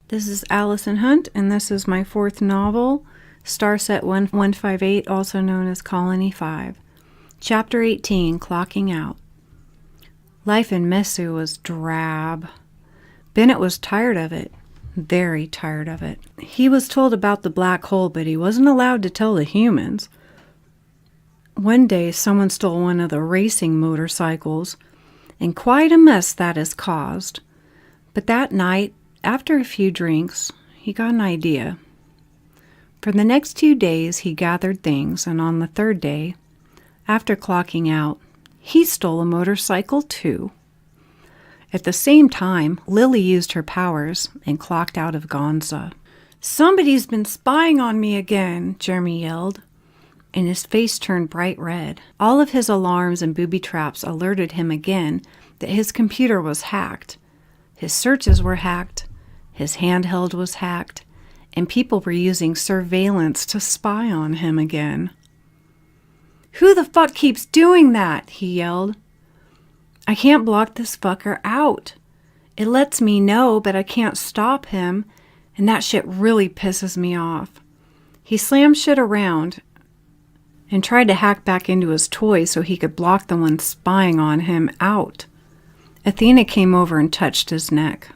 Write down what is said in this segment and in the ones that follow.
This is Allison Hunt, and this is my fourth novel, Starset 1158, also known as Colony 5. Chapter 18, Clocking Out. Life in Mesu was drab. Bennett was tired of it. Very tired of it. He was told about the black hole, but he wasn't allowed to tell the humans. One day, someone stole one of the racing motorcycles, and quite a mess that has caused. But that night, after a few drinks, he got an idea. For the next 2 days, he gathered things, and on the third day, after clocking out, he stole a motorcycle too. At the same time, Lily used her powers and clocked out of Gonza. "Somebody's been spying on me again," Jeremy yelled, and his face turned bright red. All of his alarms and booby traps alerted him again that his computer was hacked. His searches were hacked, his handheld was hacked, and people were using surveillance to spy on him again. "Who the fuck keeps doing that?" he yelled. "I can't block this fucker out. It lets me know, but I can't stop him, and that shit really pisses me off." He slammed shit around and tried to hack back into his toy so he could block the one spying on him out. Athena came over and touched his neck.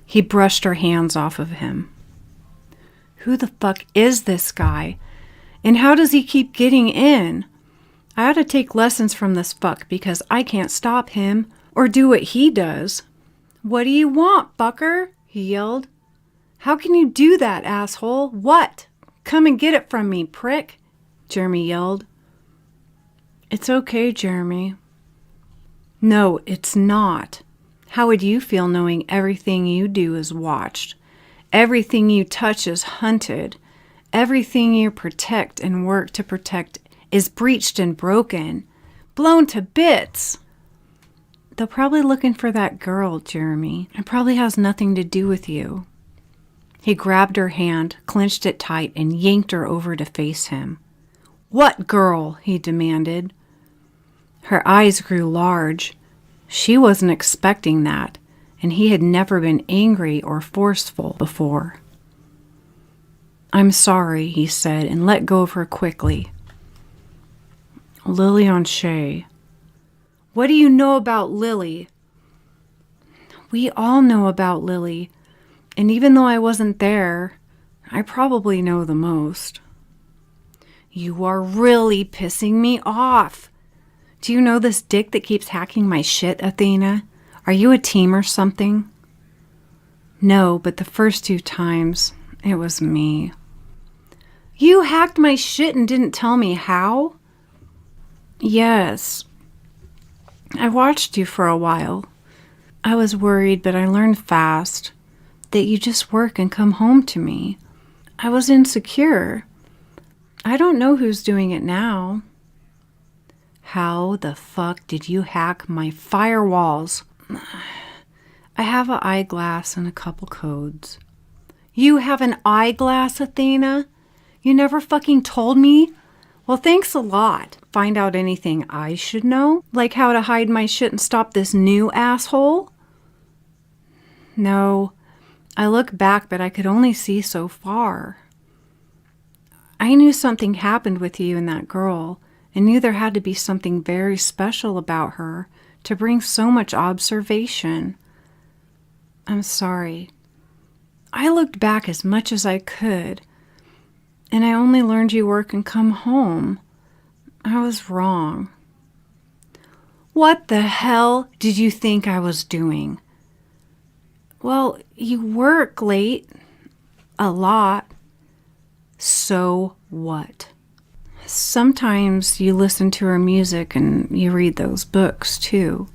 He brushed her hands off of him. "Who the fuck is this guy? And how does he keep getting in? I ought to take lessons from this fuck because I can't stop him or do what he does." "What do you want, fucker?" he yelled. "How can you do that, asshole? What? Come and get it from me, prick," Jeremy yelled. "It's okay, Jeremy." "No, it's not. How would you feel knowing everything you do is watched? Everything you touch is hunted. Everything you protect and work to protect is breached and broken, blown to bits." "They're probably looking for that girl, Jeremy. It probably has nothing to do with you." He grabbed her hand, clenched it tight, and yanked her over to face him. "What girl?" he demanded. Her eyes grew large. She wasn't expecting that, and he had never been angry or forceful before. "I'm sorry," he said, and let go of her quickly. "Lily on Shay." "What do you know about Lily?" "We all know about Lily, and even though I wasn't there, I probably know the most." "You are really pissing me off. Do you know this dick that keeps hacking my shit, Athena? Are you a team or something?" "No, but the first 2 times, it was me." "You hacked my shit and didn't tell me how?" "Yes. I watched you for a while. I was worried, but I learned fast that you just work and come home to me. I was insecure. I don't know who's doing it now." "How the fuck did you hack my firewalls?" "I have an eyeglass and a couple codes." "You have an eyeglass, Athena? You never fucking told me? Well, thanks a lot. Find out anything I should know? Like how to hide my shit and stop this new asshole?" "No. I look back, but I could only see so far. I knew something happened with you and that girl, and knew there had to be something very special about her to bring so much observation. I'm sorry. I looked back as much as I could, and I only learned you work and come home. I was wrong." "What the hell did you think I was doing?" "Well, you work late. A lot." "So what?" "Sometimes you listen to her music and you read those books, too."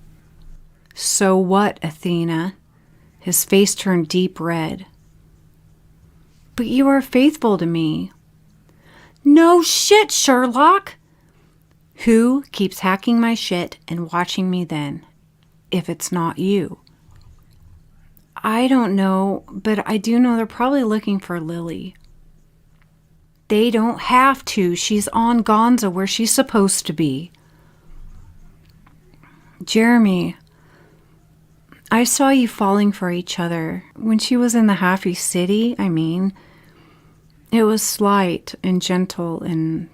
"So what, Athena?" His face turned deep red. "But you are faithful to me." "No shit, Sherlock!" "Who keeps hacking my shit and watching me then, if it's not you?" "I don't know, but I do know they're probably looking for Lily." "They don't have to. She's on Gonza where she's supposed to be." "Jeremy, I saw you falling for each other. When she was in the Happy City, it was slight and gentle and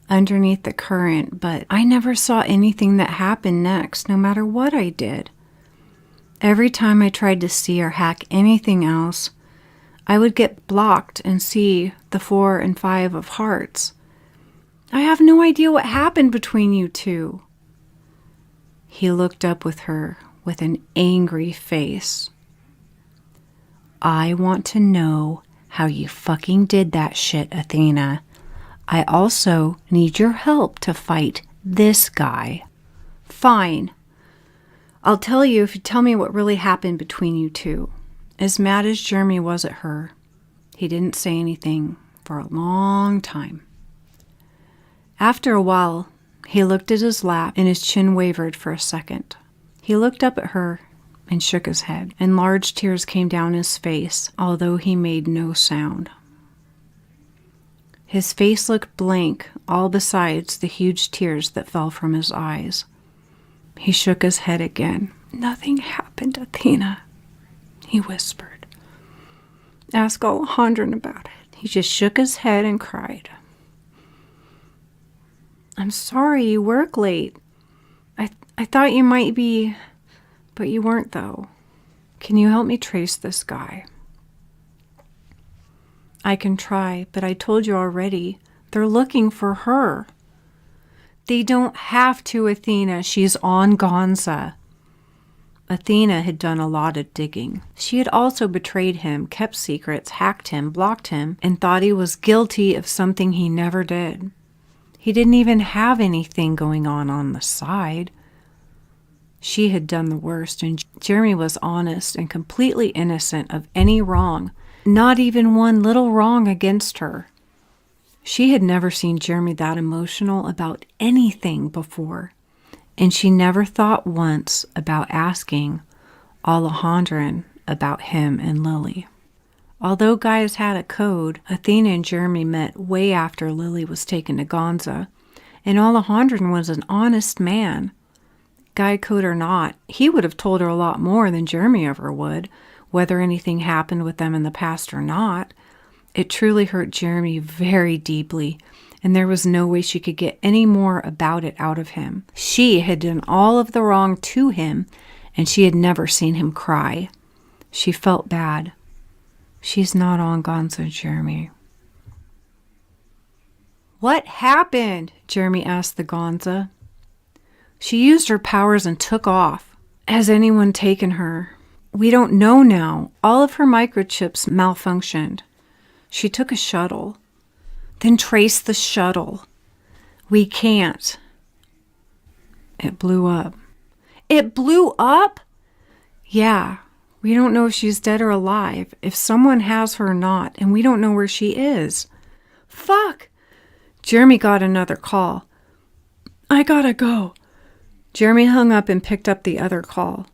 underneath the current, but I never saw anything that happened next, no matter what I did. Every time I tried to see or hack anything else, I would get blocked and see the 4 and 5 of hearts. I have no idea what happened between you two. He looked up with her with an angry face. I want to know how you fucking did that shit, Athena. I also need your help to fight this guy. Fine. I'll tell you if you tell me what really happened between you two. As mad as Jeremy was at her, he didn't say anything for a long time. After a while, he looked at his lap and his chin wavered for a second. He looked up at her and shook his head, and large tears came down his face, although he made no sound. His face looked blank, all besides the huge tears that fell from his eyes. He shook his head again. Nothing happened, Athena, he whispered. Ask Alejandro about it. He just shook his head and cried. I'm sorry you work late. I thought you might be, but you weren't though. Can you help me trace this guy? I can try, but I told you already. They're looking for her. They don't have to, Athena. She's on Gonza. Athena had done a lot of digging. She had also betrayed him, kept secrets, hacked him, blocked him, and thought he was guilty of something he never did. He didn't even have anything going on the side. She had done the worst, and Jeremy was honest and completely innocent of any wrong, not even one little wrong against her. She had never seen Jeremy that emotional about anything before, and she never thought once about asking Alejandro about him and Lily. Although guys had a code, Athena and Jeremy met way after Lily was taken to Gonza, and Alejandro was an honest man. Guy code or not, he would have told her a lot more than Jeremy ever would, whether anything happened with them in the past or not. It truly hurt Jeremy very deeply, and there was no way she could get any more about it out of him. She had done all of the wrong to him, and she had never seen him cry. She felt bad. She's not on Gonza, Jeremy. What happened? Jeremy asked the Gonza. She used her powers and took off. Has anyone taken her? We don't know now. All of her microchips malfunctioned. She took a shuttle. Then trace the shuttle. We can't. It blew up. It blew up? Yeah. We don't know if she's dead or alive, if someone has her or not, and we don't know where she is. Fuck! Jeremy got another call. I gotta go. Jeremy hung up and picked up the other call.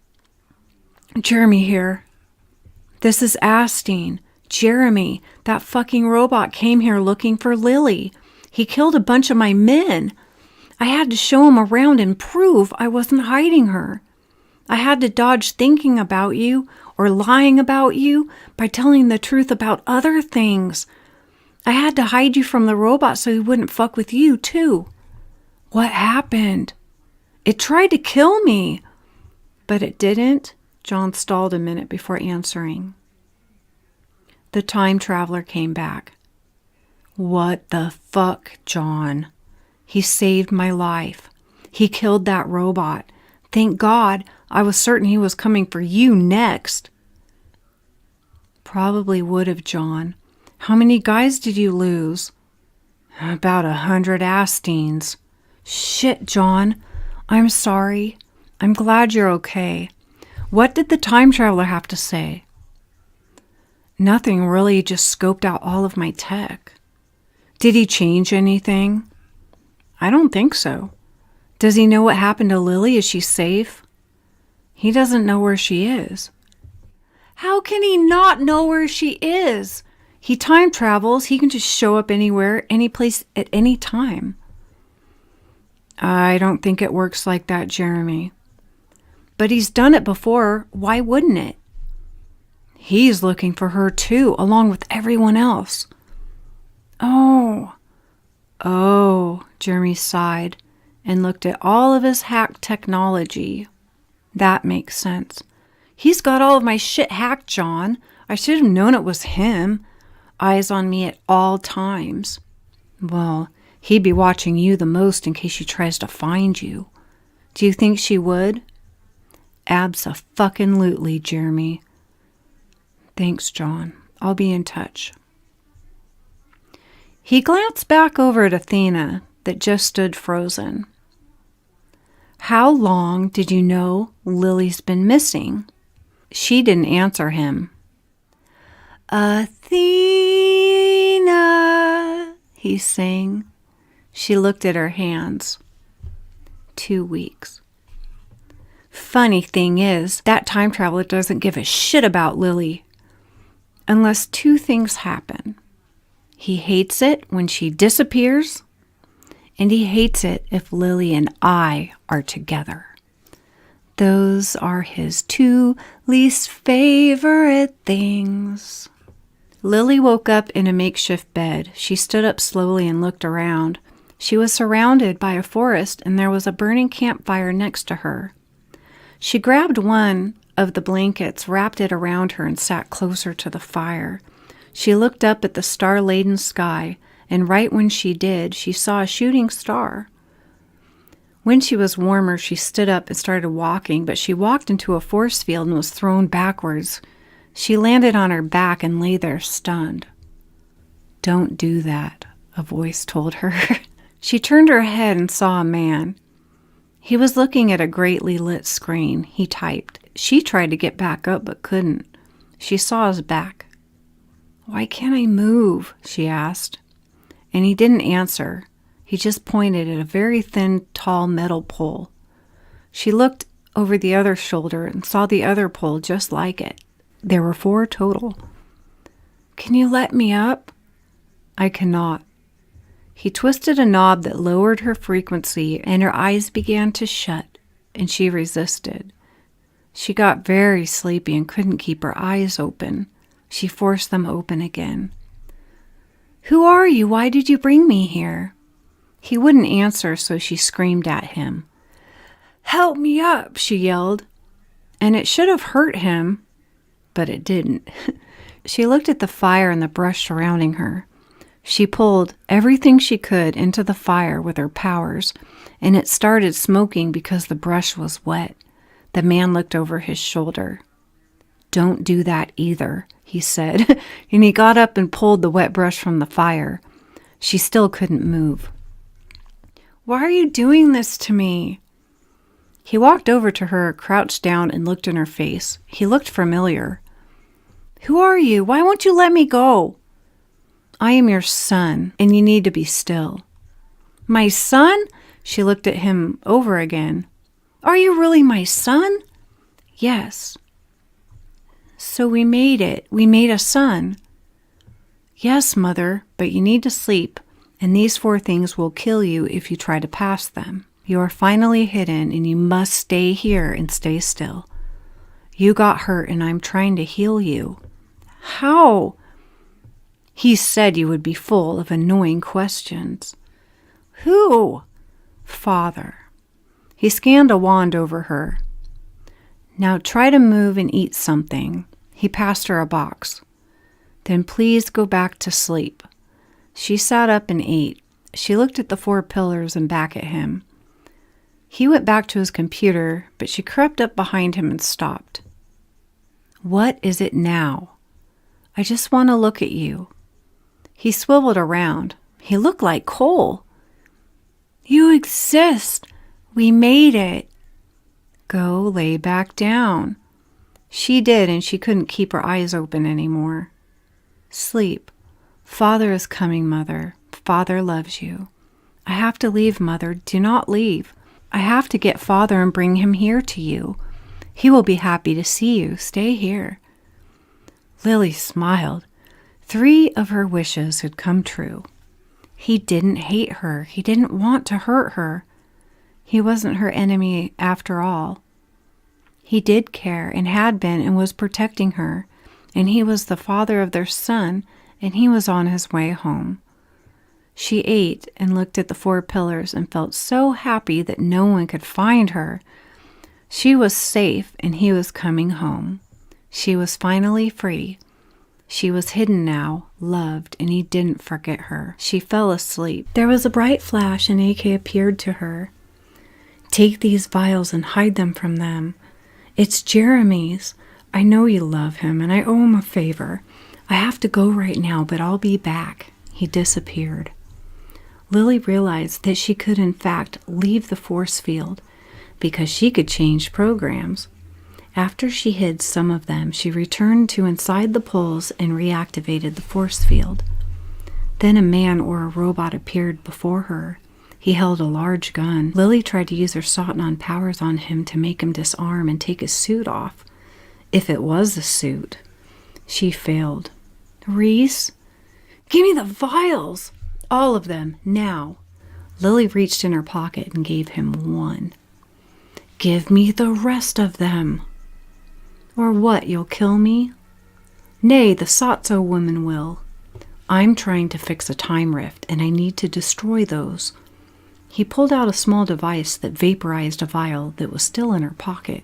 Jeremy here. This is Astine. Jeremy, that fucking robot came here looking for Lily. He killed a bunch of my men. I had to show him around and prove I wasn't hiding her. I had to dodge thinking about you or lying about you by telling the truth about other things. I had to hide you from the robot so he wouldn't fuck with you, too. What happened? It tried to kill me. But it didn't. John stalled a minute before answering. The time traveler came back. What the fuck, John? He saved my life. He killed that robot. Thank God, I was certain he was coming for you next. Probably would have, John. How many guys did you lose? About 100 Astines. Shit, John. I'm sorry. I'm glad you're okay. What did the time traveler have to say? Nothing really, just scoped out all of my tech. Did he change anything? I don't think so. Does he know what happened to Lily? Is she safe? He doesn't know where she is. How can he not know where she is? He time travels. He can just show up anywhere, any place, at any time. I don't think it works like that, Jeremy. But he's done it before. Why wouldn't it? He's looking for her too, along with everyone else. Oh, Jeremy sighed and looked at all of his hacked technology. That makes sense. He's got all of my shit hacked, John. I should have known it was him. Eyes on me at all times. Well, he'd be watching you the most in case she tries to find you. Do you think she would? Abso-fucking-lutely, Jeremy. Thanks, John. I'll be in touch. He glanced back over at Athena that just stood frozen. How long did you know Lily's been missing? She didn't answer him. Athena, he sang. She looked at her hands. 2 weeks. Funny thing is, that time traveler doesn't give a shit about Lily. Unless 2 things happen. He hates it when she disappears, and he hates it if Lily and I are together. Those are his 2 least favorite things. Lily woke up in a makeshift bed. She stood up slowly and looked around. She was surrounded by a forest, and there was a burning campfire next to her. She grabbed one of the blankets, wrapped it around her, and sat closer to the fire. She looked up at the star-laden sky, and right when she did, she saw a shooting star. When she was warmer, she stood up and started walking, but she walked into a force field and was thrown backwards. She landed on her back and lay there stunned. Don't do that, a voice told her. She turned her head and saw a man. He was looking at a greatly lit screen. He typed. She tried to get back up but couldn't. She saw his back. Why can't I move? She asked. And he didn't answer. He just pointed at a very thin, tall metal pole. She looked over the other shoulder and saw the other pole just like it. There were 4 total. Can you let me up? I cannot. He twisted a knob that lowered her frequency, and her eyes began to shut, and she resisted. She got very sleepy and couldn't keep her eyes open. She forced them open again. Who are you? Why did you bring me here? He wouldn't answer, so she screamed at him. Help me up, she yelled. And it should have hurt him, but it didn't. She looked at the fire and the brush surrounding her. She pulled everything she could into the fire with her powers, and it started smoking because the brush was wet. The man looked over his shoulder. Don't do that either, he said, and he got up and pulled the wet brush from the fire. She still couldn't move. Why are you doing this to me? He walked over to her, crouched down, and looked in her face. He looked familiar. Who are you? Why won't you let me go? I am your son, and you need to be still. My son? She looked at him over again. Are you really my son? Yes. So we made it. We made a son. Yes, Mother, but you need to sleep, and these 4 things will kill you if you try to pass them. You are finally hidden, and you must stay here and stay still. You got hurt, and I'm trying to heal you. How? He said you would be full of annoying questions. Who? Father. He scanned a wand over her. Now try to move and eat something. He passed her a box. Then please go back to sleep. She sat up and ate. She looked at the 4 pillars and back at him. He went back to his computer, but she crept up behind him and stopped. What is it now? I just want to look at you. He swiveled around. He looked like coal. You exist. We made it. Go lay back down. She did, and she couldn't keep her eyes open anymore. Sleep. Father is coming, Mother. Father loves you. I have to leave, Mother. Do not leave. I have to get Father and bring him here to you. He will be happy to see you. Stay here. Lily smiled. 3 of her wishes had come true. He didn't hate her. He didn't want to hurt her. He wasn't her enemy after all. He did care and had been and was protecting her, and he was the father of their son, and he was on his way home. She ate and looked at the 4 pillars and felt so happy that no one could find her. She was safe and he was coming home. She was finally free. She was hidden now, loved, and he didn't forget her. She fell asleep. There was a bright flash and AK appeared to her. Take these vials and hide them from them. It's Jeremy's. I know you love him and I owe him a favor. I have to go right now, but I'll be back. He disappeared. Lily realized that she could in fact leave the force field because she could change programs. After she hid some of them, she returned to inside the poles and reactivated the force field. Then a man or a robot appeared before her. He held a large gun. Lily tried to use her Sotnon powers on him to make him disarm and take his suit off. If it was a suit. She failed. Reese, give me the vials! All of them, now. Lily reached in her pocket and gave him 1. Give me the rest of them. Or what, you'll kill me? Nay, the Sotso woman will. I'm trying to fix a time rift, and I need to destroy those. He pulled out a small device that vaporized a vial that was still in her pocket.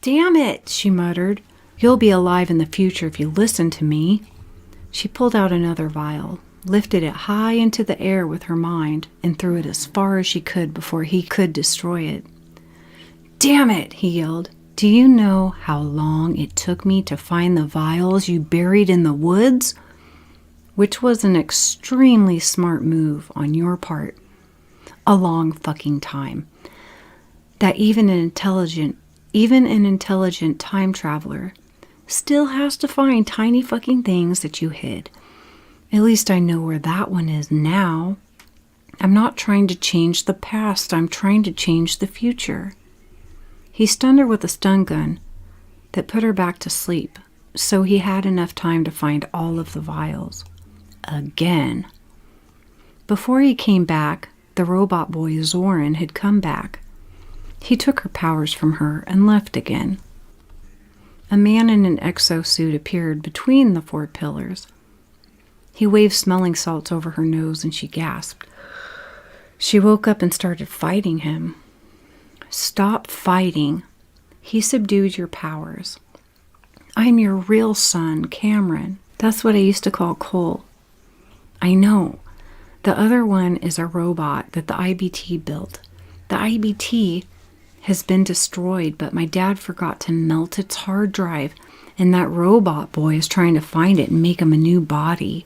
Damn it, she muttered. You'll be alive in the future if you listen to me. She pulled out another vial, lifted it high into the air with her mind, and threw it as far as she could before he could destroy it. Damn it, he yelled. Do you know how long it took me to find the vials you buried in the woods? Which was an extremely smart move on your part. A long fucking time. That even an intelligent time traveler still has to find tiny fucking things that you hid. At least I know where that one is now. I'm not trying to change the past. I'm trying to change the future. He stunned her with a stun gun that put her back to sleep, so he had enough time to find all of the vials. Again. Before he came back, the robot boy Zoran had come back. He took her powers from her and left again. A man in an exosuit appeared between the 4 pillars. He waved smelling salts over her nose and she gasped. She woke up and started fighting him. Stop fighting. He subdued your powers. I'm your real son, Cameron. That's what I used to call Cole. I know. The other one is a robot that the IBT built. The IBT has been destroyed, but my dad forgot to melt its hard drive, and that robot boy is trying to find it and make him a new body.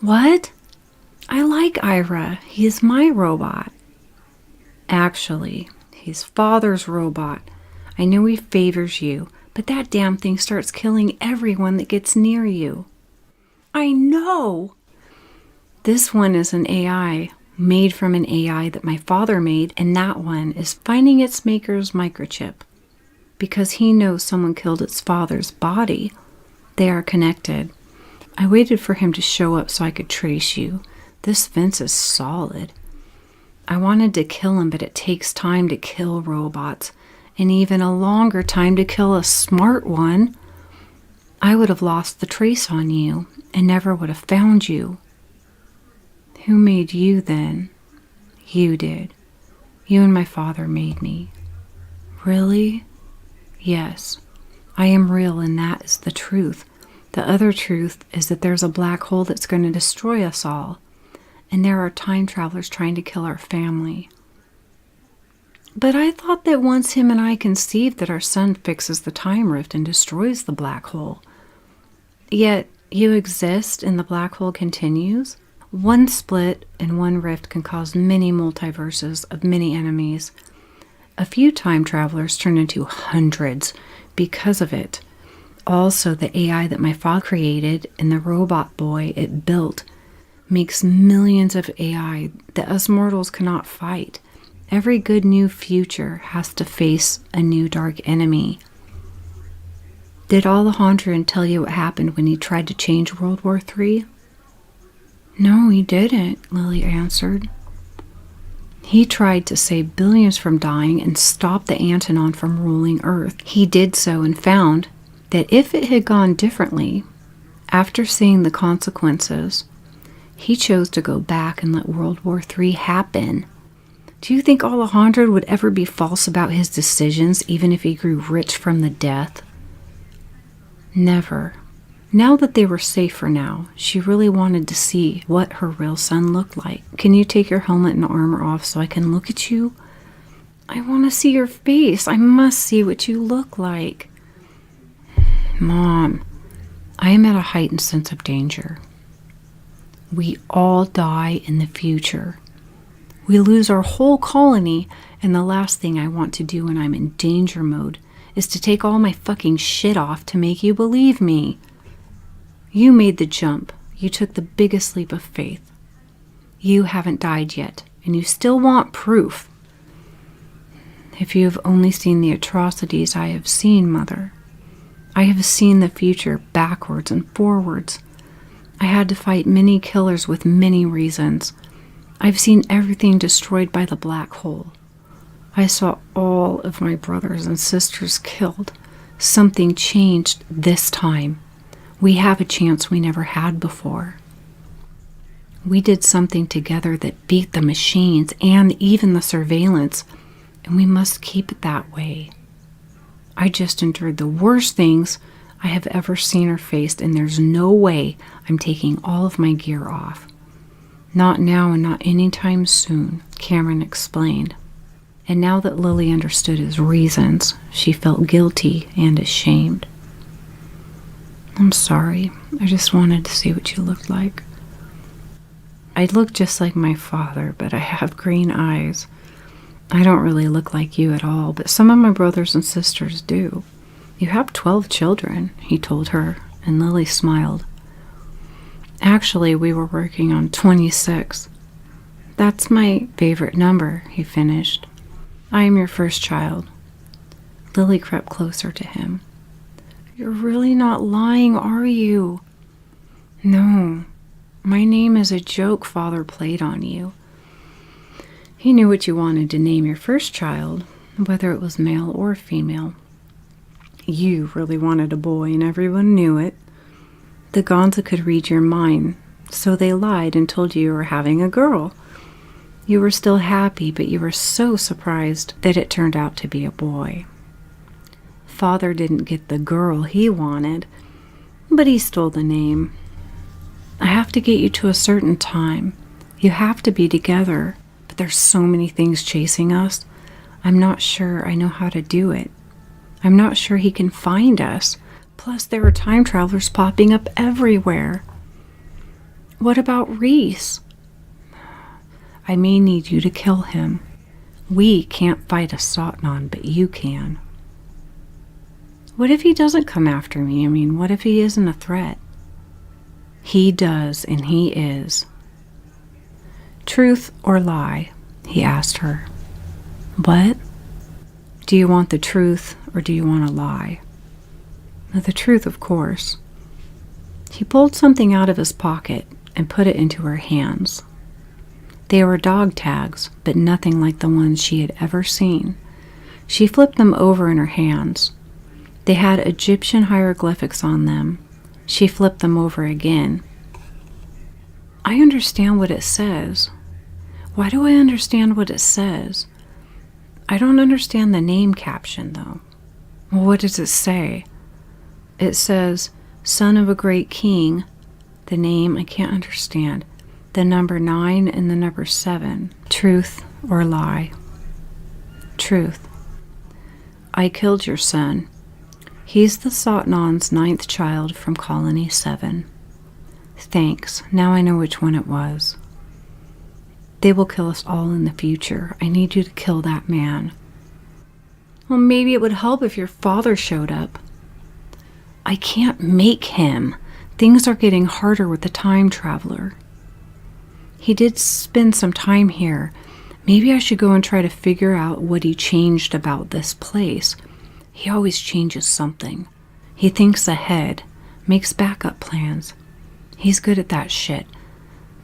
What? I like Ira. He is my robot. Actually, he's Father's robot. I know he favors you, but that damn thing starts killing everyone that gets near you. I know! This one is an AI, made from an AI that my father made, and that one is finding its maker's microchip. Because he knows someone killed its father's body. They are connected. I waited for him to show up so I could trace you. This fence is solid. I wanted to kill him, but it takes time to kill robots, and even a longer time to kill a smart one. I would have lost the trace on you, and never would have found you. Who made you then? You did. You and my father made me. Really? Yes. I am real, and that is the truth. The other truth is that there's a black hole that's going to destroy us all. And there are time travelers trying to kill our family. But I thought that once him and I conceived that our son fixes the time rift and destroys the black hole. Yet you exist and the black hole continues? One split and one rift can cause many multiverses of many enemies. A few time travelers turn into hundreds because of it. Also, the AI that my father created and the robot boy it built makes millions of AI that us mortals cannot fight. Every good new future has to face a new dark enemy. Did Alejandro tell you what happened when he tried to change World War III? No, he didn't, Lily answered. He tried to save billions from dying and stop the Antonon from ruling Earth. He did so and found that if it had gone differently, after seeing the consequences, he chose to go back and let World War III happen. Do you think Alejandro would ever be false about his decisions, even if he grew rich from the death? Never. Now that they were safe for now, she really wanted to see what her real son looked like. Can you take your helmet and armor off so I can look at you? I want to see your face. I must see what you look like. Mom, I am at a heightened sense of danger. We all die in the future. We lose our whole colony, and the last thing I want to do when I'm in danger mode is to take all my fucking shit off to make you believe me. You made the jump. You took the biggest leap of faith. You haven't died yet, and you still want proof. If you have only seen the atrocities I have seen, Mother, I have seen the future backwards and forwards. I had to fight many killers with many reasons. I've seen everything destroyed by the black hole. I saw all of my brothers and sisters killed. Something changed this time. We have a chance we never had before. We did something together that beat the machines and even the surveillance, and we must keep it that way. I just endured the worst things I have ever seen or faced, and there's no way I'm taking all of my gear off. Not now and not anytime soon, Cameron explained. And now that Lily understood his reasons, she felt guilty and ashamed. I'm sorry. I just wanted to see what you looked like. I look just like my father, but I have green eyes. I don't really look like you at all, but some of my brothers and sisters do. You have 12 children, he told her, and Lily smiled. Actually, we were working on 26. That's my favorite number, he finished. I am your first child. Lily crept closer to him. You're really not lying, are you? No. My name is a joke Father played on you. He knew what you wanted to name your first child, whether it was male or female. You really wanted a boy, and everyone knew it. The Gonza could read your mind, so they lied and told you were having a girl. You were still happy, but you were so surprised that it turned out to be a boy. Father didn't get the girl he wanted, but he stole the name. I have to get you to a certain time. You have to be together, but there's so many things chasing us. I'm not sure I know how to do it. I'm not sure he can find us. Plus, there are time travelers popping up everywhere. What about Reese? I may need you to kill him. We can't fight a Sotnon, but you can. What if he doesn't come after me? I mean, what if he isn't a threat? He does, and he is. Truth or lie? He asked her. What? Do you want the truth, or do you want a lie? The truth, of course. He pulled something out of his pocket and put it into her hands. They were dog tags, but nothing like the ones she had ever seen. She flipped them over in her hands. They had Egyptian hieroglyphics on them. She flipped them over again. I understand what it says. Why do I understand what it says? I don't understand the name caption, though. Well, what does it say? It says, Son of a Great King. The name, I can't understand. The number 9 and the number 7. Truth or lie? Truth. I killed your son. He's the Sotnon's 9th child from Colony 7. Thanks. Now I know which one it was. They will kill us all in the future. I need you to kill that man. Well, maybe it would help if your father showed up. I can't make him. Things are getting harder with the time traveler. He did spend some time here. Maybe I should go and try to figure out what he changed about this place. He always changes something. He thinks ahead, makes backup plans. He's good at that shit.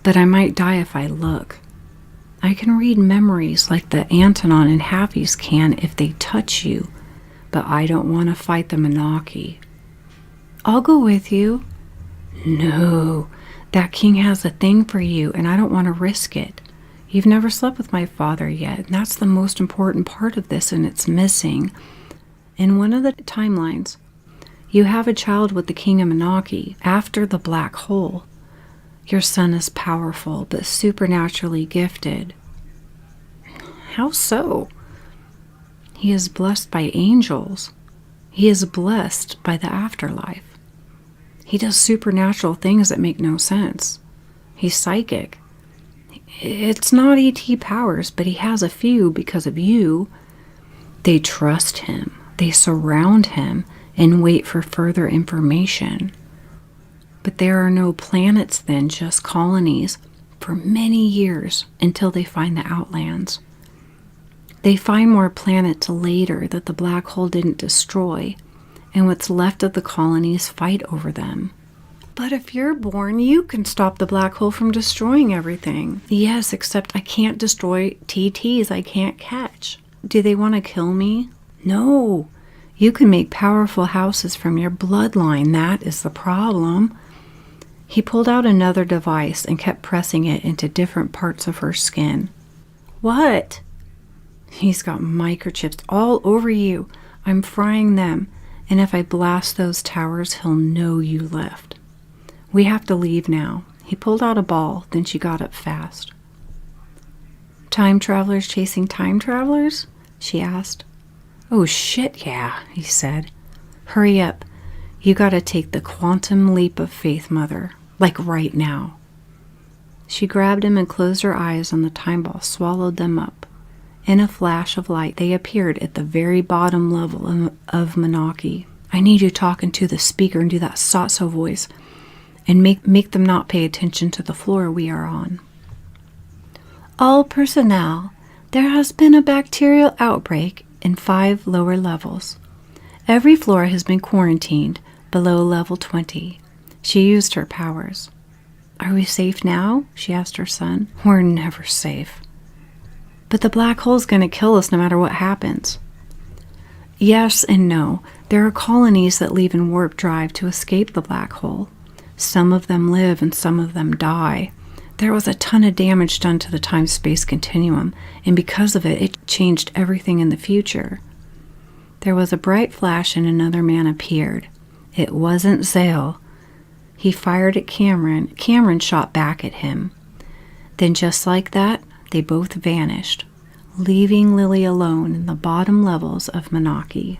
But I might die if I look. I can read memories like the Antonon and Happies can if they touch you, but I don't want to fight the Monarchy. I'll go with you. No, that king has a thing for you, and I don't want to risk it. You've never slept with my father yet, and that's the most important part of this, and it's missing. In one of the timelines, you have a child with the king of Monarchy after the black hole. Your son is powerful, but supernaturally gifted. How so? He is blessed by angels. He is blessed by the afterlife. He does supernatural things that make no sense. He's psychic. It's not ET powers, but he has a few because of you. They trust him. They surround him and wait for further information. But there are no planets then, just colonies, for many years until they find the Outlands. They find more planets later that the black hole didn't destroy, and what's left of the colonies fight over them. But if you're born, you can stop the black hole from destroying everything. Yes, except I can't destroy TTs I can't catch. Do they want to kill me? No. You can make powerful houses from your bloodline. That is the problem. He pulled out another device and kept pressing it into different parts of her skin. What? He's got microchips all over you. I'm frying them. And if I blast those towers, he'll know you left. We have to leave now. He pulled out a ball, then she got up fast. Time travelers chasing time travelers? She asked. Oh shit, yeah, he said. Hurry up. You gotta take the quantum leap of faith, Mother. Like right now. She grabbed him and closed her eyes on the time ball, swallowed them up. In a flash of light, they appeared at the very bottom level of Monarchy. I need you talking to the speaker and do that so voice and make them not pay attention to the floor we are on. All personnel, there has been a bacterial outbreak in 5 lower levels. Every floor has been quarantined below level 20. She used her powers. Are we safe now? She asked her son. We're never safe. But the black hole's going to kill us no matter what happens. Yes and no. There are colonies that leave in warp drive to escape the black hole. Some of them live and some of them die. There was a ton of damage done to the time-space continuum, and because of it, it changed everything in the future. There was a bright flash and another man appeared. It wasn't Zale. He fired at Cameron. Cameron shot back at him. Then just like that, they both vanished, leaving Lily alone in the bottom levels of Monarchy.